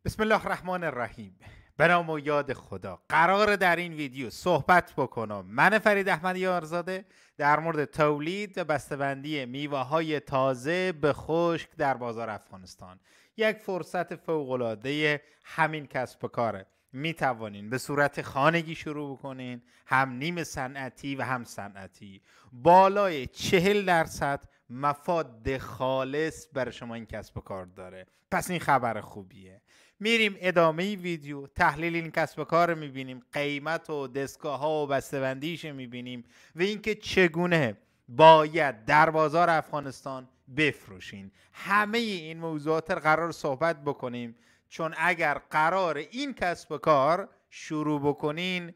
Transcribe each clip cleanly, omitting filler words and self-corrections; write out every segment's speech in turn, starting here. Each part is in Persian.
بسم الله الرحمن الرحیم. به نام و یاد خدا. قرار در این ویدیو صحبت بکنم من فرید احمدی آرزاده در مورد تولید و بسته‌بندی میوه‌های تازه به خشک در بازار افغانستان. یک فرصت فوق‌العاده همین کسب و کاره. می توانین به صورت خانگی شروع بکنین، هم نیم صنعتی و هم صنعتی. بالای 40% مفاد خالص برای شما این کسب و کار داره. پس این خبر خوبیه. میریم ادامه ویدیو، تحلیل این کسب و کار رو میبینیم، قیمت و دستگاه ها و بسته‌بندیش میبینیم و اینکه چگونه باید در بازار افغانستان بفروشین. همه این موضوعات رو قرار صحبت بکنیم، چون اگر قرار این کسب و کار شروع بکنین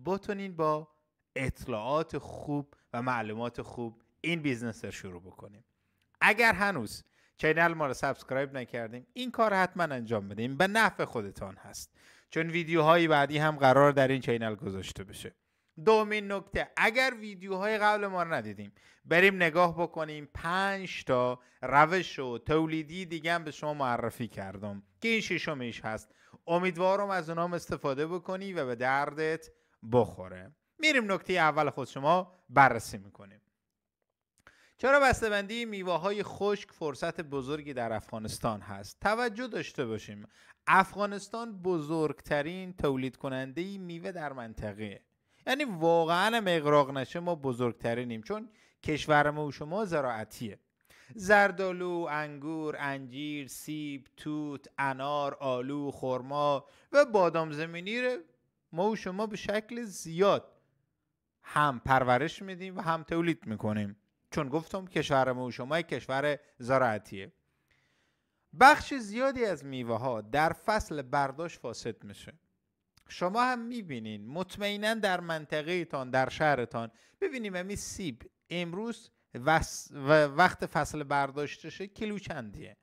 بتونین با اطلاعات خوب و معلومات خوب این بیزنس رو شروع بکنیم. اگر هنوز چینل ما رو سابسکرایب نکردیم این کار حتما انجام بدیم، به نفع خودتان هست، چون ویدیوهای بعدی هم قرار در این چینل گذاشته بشه. دومین نکته، اگر ویدیوهای قبل ما رو ندیدیم بریم نگاه بکنیم. 5 تا روش و تولیدی دیگه هم به شما معرفی کردم که این ششمیش هست. امیدوارم از اونام استفاده بکنی و به دردت بخوره. میریم نکته اول خود شما بررسی میکنیم. چرا بسته‌بندی میوه‌های خشک فرصت بزرگی در افغانستان هست؟ توجه داشته باشیم، افغانستان بزرگترین تولید کننده میوه در منطقه، یعنی واقعا اغراق نشه ما بزرگترینیم، چون کشور ما و شما زراعتیه. زردآلو، انگور، انجیر، سیب، توت، انار، آلو، خرما و بادام زمینی رو ما و شما به شکل زیاد هم پرورش میدیم و هم تولید میکنیم، چون گفتم کشور ما و شما کشور زراعتیه. بخش زیادی از میوه ها در فصل برداشت فاسد میشه. شما هم میبینین مطمئنا در منطقه تان، در شهرتان ببینیم همین سیب امروز وقت فصل برداشتشه کیلو چندیه؟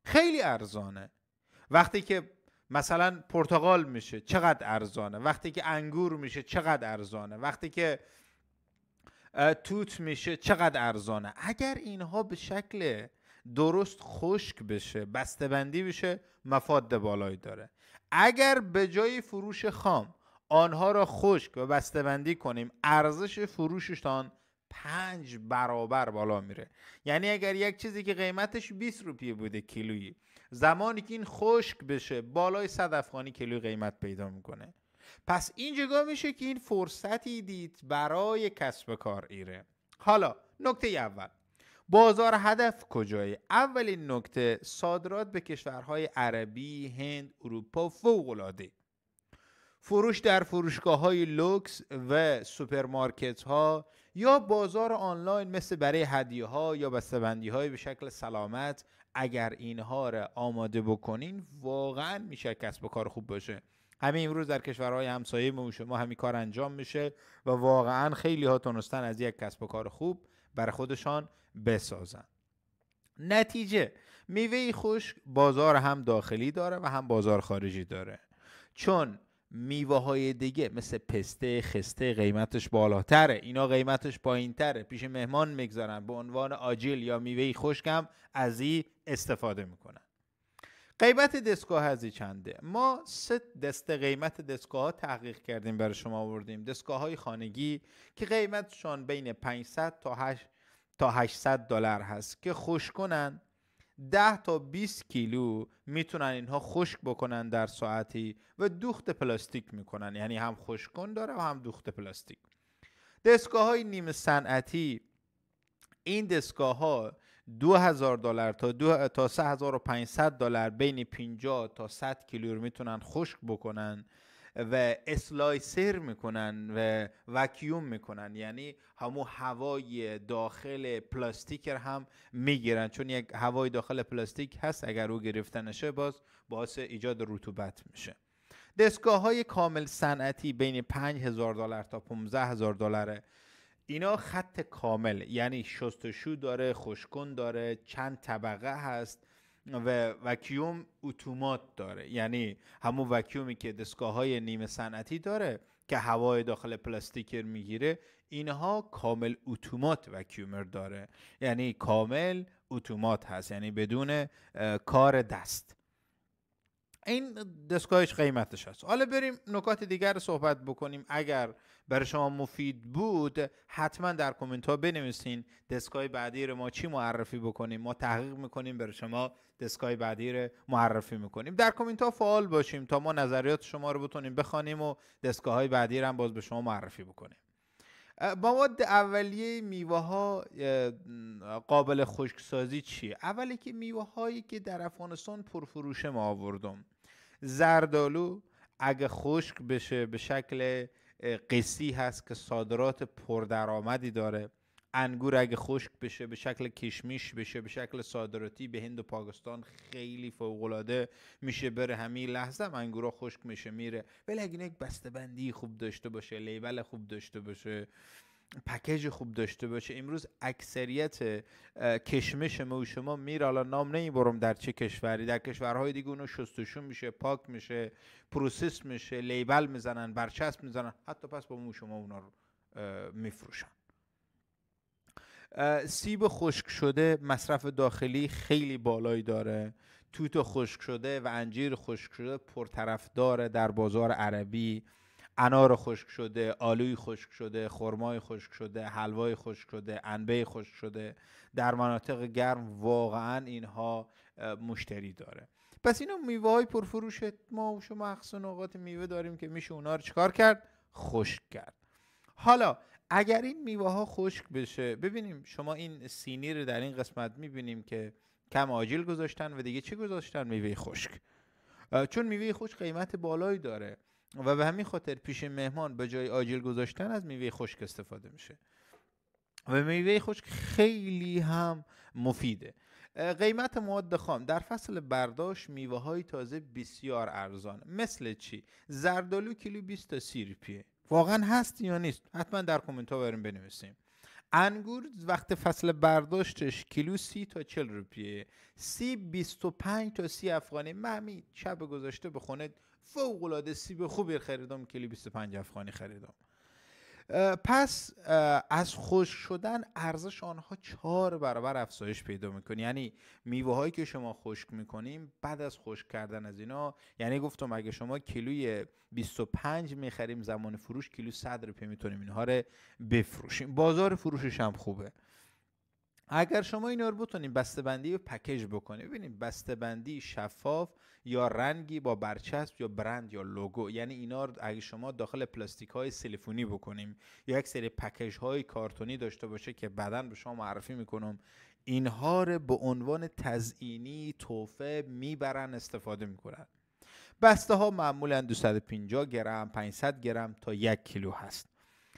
خیلی ارزانه. وقتی که مثلا پرتقال میشه چقدر ارزانه، وقتی که انگور میشه چقدر ارزانه، وقتی که توت میشه چقدر ارزانه. اگر اینها به شکل درست خشک بشه، بسته‌بندی بشه، مفاد بالایی داره. اگر به جای فروش خام آنها را خشک و بسته‌بندی کنیم، ارزش فروششان 5 برابر بالا میره. یعنی اگر یک چیزی که قیمتش 20 روپیه بوده کیلویی، زمانی که این خشک بشه بالای 100 افغانی کیلوی قیمت پیدا میکنه. پس اینجا میشه که این فرصتی دید برای کسب کار ایره. حالا نکته اول، بازار هدف کجای؟ اولین نکته، صادرات به کشورهای عربی، هند، اروپا فوق‌العاده. فروش در فروشگاه های لوکس و سوپرمارکت ها یا بازار آنلاین مثل برای هدیه ها یا بسته‌بندی های به شکل سلامت، اگر اینها را آماده بکنین واقعا میشه کسب و کار خوب باشه. همین امروز در کشورهای همسایه ما و شما همین کار انجام میشه و واقعا خیلی ها تونستن از یک کسب و کار خوب برای خودشان بسازن. نتیجه، میوه خشک بازار هم داخلی داره و هم بازار خارجی داره، چون میوه های دیگه مثل پسته، خسته قیمتش بالاتره، اینا قیمتش پایین تره، پیش مهمان میگذارن به عنوان آجیل یا میوه خشک هم از این استفاده میکنن. قیمت دستگاه هزی چنده؟ ما 3 دسته قیمت دستگاه ها تحقیق کردیم برای شما آوردیم. دستگاه های خانگی که قیمتشان بین 500 تا 800 دلار هست که خشک کنن 10 تا 20 کیلو میتونن اینها خشک بکنن در ساعتی و دوخت پلاستیک میکنن، یعنی هم خشک کن داره و هم دوخت پلاستیک. دستگاه های نیمه صنعتی، این دستگاه ها 2000 دلار تا 3500 دلار بین 50 تا 100 کیلو میتونن خشک بکنن و اسلایسر میکنن و وکیوم میکنن، یعنی همون هوای داخل پلاستیک هم میگیرن، چون یک هوای داخل پلاستیک هست اگر او گرفته نشه باعث ایجاد رطوبت میشه. دستگاه های کامل صنعتی بین 5000 دلار تا 15000 دلاره. اینا خط کامل، یعنی شستشو داره، خشک‌کن داره، چند طبقه هست و وکیوم اتومات داره، یعنی همون وکیومی که دستگاه های نیمه صنعتی داره که هوای داخل پلاستیک میگیره، اینها کامل اتومات وکیومر داره، یعنی کامل اتومات هست، یعنی بدون کار دست. این دستگاهش قیمتش هست. حالا بریم نکات دیگر رو صحبت بکنیم. اگر برای شما مفید بود حتما در کامنت ها بنویسین دستگاه بعدی رو ما چی معرفی بکنیم. ما تحقیق میکنیم برای شما دستگاه بعدی رو معرفی میکنیم. در کامنت ها فعال باشیم تا ما نظریات شما رو بتونیم بخوانیم و دستگاه های بعدی رو هم باز به شما معرفی بکنیم. مواد اولیه میوه ها قابل خشکسازی چیه؟ اولی که میوه هایی که در افغانستان پرفروش ما آوردم، زردالو اگه خشک بشه به شکل قصی هست که صادرات پردرآمدی داره. انگور اگه خشک بشه به شکل کشمیش بشه به شکل صادراتی به هند و پاکستان خیلی فوق‌العاده میشه. بره همین لحظه هم انگورا خشک میشه میره. ولی اگه یک بسته‌بندی خوب داشته باشه، لیبل خوب داشته باشه، پکیج خوب داشته باشه. امروز اکثریت کشمش ما و شما میره، حالا نام نمیبرم در چه کشوری، در کشورهای دیگه اونو شستشون میشه، پاک میشه، پروسس میشه، لیبل میزنن، برچسب میزنن، حتی پس با مو شما اونا رو میفروشن. سیب خشک شده مصرف داخلی خیلی بالایی داره. توت خشک شده و انجیر خشک شده پرطرفدار در بازار عربی. انار خشک شده، آلوی خشک شده، خرمای خشک شده، حلوای خشک شده، انبه خشک شده در مناطق گرم واقعا اینها مشتری داره. پس اینا میوه های پرفروشه. ما و شما احسن اوقات میوه داریم که میشه اونا رو چکار کرد؟ خشک کرد. حالا اگر این میوه ها خشک بشه، ببینیم شما این سینی رو در این قسمت میبینیم که کم آجیل گذاشتن و دیگه چی گذاشتن؟ میوه خشک. چون میوه خشک قیمت بالایی داره و به همین خاطر پیش مهمان به جای آجیل گذاشتن از میوه خشک استفاده میشه و میوه خشک خیلی هم مفیده. قیمت مواد خام در فصل برداشت میوه های تازه بسیار ارزان. مثل چی؟ زردالو کیلو 20 تا 30 روپیه. واقعا هست یا نیست؟ حتما در کامنت ها بریم بنویسیم. انگور وقت فصل برداشتش کیلو 30 تا 40 روپیه. سیب 25 تا 30 افغانی. من شب گذاشته به خونه فوق العاده سیب خوبی خریدم، کیلو 25 افغانی خریدم. پس از خشک شدن ارزش آنها 4 برابر افزایش پیدا میکنه. یعنی میوه هایی که شما خشک میکنیم بعد از خشک کردن از اینا، یعنی گفتم اگه شما کیلوی 25 میخریم زمان فروش کیلو 100 روپیه میتونیم اینها رو بفروشیم. بازار فروشش هم خوبه. اگر شما اینا رو بتونید بسته‌بندی و پکیج بکنید، ببینید بسته‌بندی شفاف یا رنگی با برچسب یا برند یا لوگو، یعنی اینا رو اگه شما داخل پلاستیک های سیلیفونی بکنیم یا یک سری پکیج های کارتونی داشته باشه که بعداً به شما معرفی میکنم، اینها رو به عنوان تزیینی تحفه میبرن استفاده میکنن. بسته ها معمولاً 250 گرم، 500 گرم تا 1 کیلو هست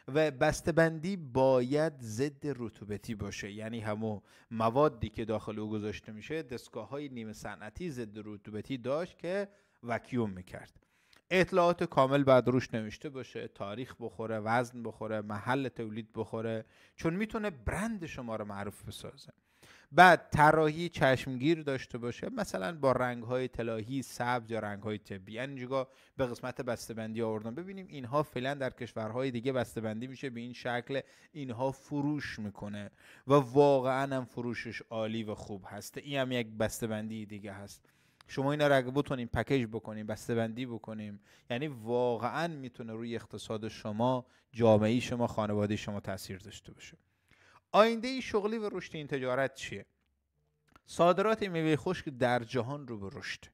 و بسته‌بندی باید ضد رطوبتی باشه. یعنی همون موادی که داخل او گذاشته میشه دستگاه‌های نیمه صنعتی ضد رطوبتی داشت که وکیوم میکرد. اطلاعات کامل بعد روش نوشته باشه، تاریخ بخوره، وزن بخوره، محل تولید بخوره، چون میتونه برند شما رو معروف بسازه. بعد طراحی چشمگیر داشته باشه، مثلا با رنگ‌های طلایی، سبز یا رنگ‌های طبی. یعنی اینجا به قسمت بسته‌بندی آوردم. ببینیم اینها فعلا در کشورهای دیگه بسته‌بندی میشه به این شکل، اینها فروش میکنه و واقعا هم فروشش عالی و خوب هست. این هم یک بسته‌بندی دیگه هست. شما اینا رو اگه بتونیم پکیج بکنیم، بسته‌بندی بکنیم، یعنی واقعا میتونه روی اقتصاد شما، جامعه شما، خانواده شما تاثیر داشته باشه. آینده شغلی و رشد این تجارت چیه؟ صادرات میوه خشک در جهان رو به رشد.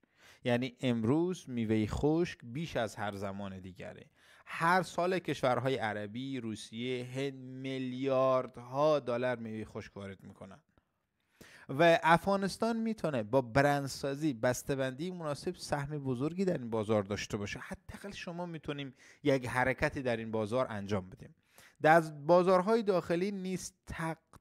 یعنی امروز میوه خشک بیش از هر زمان دیگره. هر سال کشورهای عربی، روسیه، هند میلیاردها دلار میوه خشک وارد میکنن و افغانستان میتونه با برندسازی، بسته‌بندی مناسب سهم بزرگی در این بازار داشته باشه. حداقل شما میتونیم یک حرکتی در این بازار انجام بدیم. در بازارهای داخلی نیست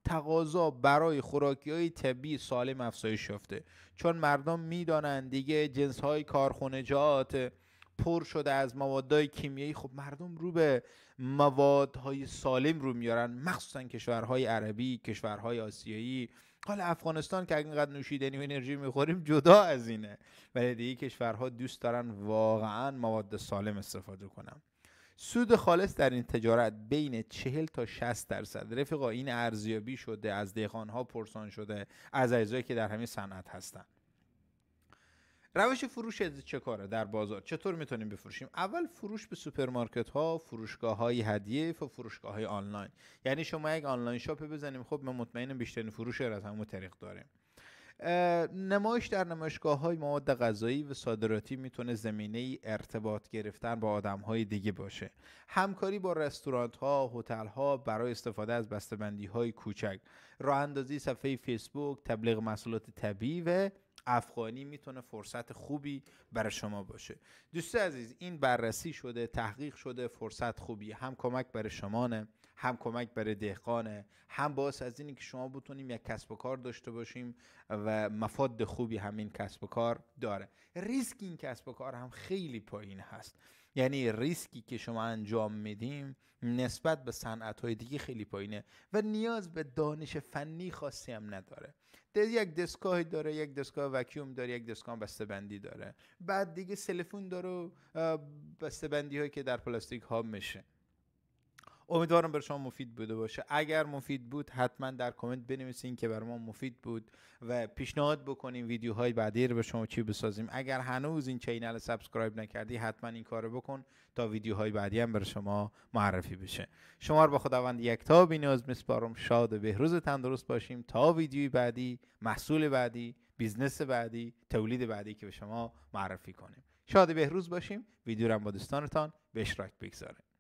تقاضا برای خوراکی‌های طبیعی سالم افزایش یافته، چون مردم میدانند دیگه جنس‌های کارخانجات پر شده از موادهای کیمیایی. خب مردم رو به موادهای سالم رو میارن، مخصوصا کشورهای عربی، کشورهای آسیایی. حالا افغانستان که اینقدر نوشیدنی و انرژی میخوریم جدا از اینه، ولی دیگه کشورها دوست دارن واقعا مواد سالم استفاده کنن. سود خالص در این تجارت بین 40 تا 60%. رفقا این ارزیابی شده، از دهقانها پرسان شده، از اعضایی که در همین صنعت هستن. روش فروش چه کاره در بازار؟ چطور میتونیم بفروشیم؟ اول فروش به سوپرمارکت ها، فروشگاه های هدیه و فروشگاه های آنلاین. یعنی شما یک آنلاین شاپ بزنیم، خب من مطمئنم بیشترین فروش رو از همون طریق داریم. نمایش در نمایشگاه های مواد غذایی و صادراتی میتونه زمینه ارتباط گرفتن با آدم های دیگه باشه. همکاری با رستوران ها، هتل ها برای استفاده از بسته‌بندی های کوچک، راه اندازی صفحه فیسبوک، تبلیغ محصولات طبیعی و افغانی میتونه فرصت خوبی برای شما باشه. دوست عزیز، این بررسی شده، تحقیق شده، فرصت خوبی، هم کمک برای شمانه، هم کمک برای دهقانه، هم باعث از اینی که شما بتونیم یک کسب و کار داشته باشیم و مفاد خوبی همین کسب و کار داره. ریسک این کسب و کار هم خیلی پایین هست، یعنی ریسکی که شما انجام میدیم نسبت به صنعت‌های دیگه خیلی پایینه و نیاز به دانش فنی خاصی هم نداره. یک دستگاهی داره، یک دستگاه وکیوم داره، یک دستگاه بسته‌بندی داره، بعد دیگه سلفون داره و بسته‌بندی هایی که در پلاستیک ها میشه. امیدوارم برای شما مفید بوده باشه. اگر مفید بود حتما در کامنت بنویسین که برای ما مفید بود و پیشنهاد بکنیم ویدیوهای بعدی رو به شما چی بسازیم. اگر هنوز این چینل سابسکرایب نکردی حتما این کارو بکن تا ویدیوهای بعدی هم برای شما معرفی بشه. شما رو با خداوند یکتا بی‌نیاز میسپارم. شاد و بهروز تندرست باشیم تا ویدیوی بعدی، محصول بعدی، بیزنس بعدی، تولید بعدی که به شما معرفی کنیم. شاد و بهروز باشیم. ویدیو رو هم با دوستانتان به اشتراک بگذارید.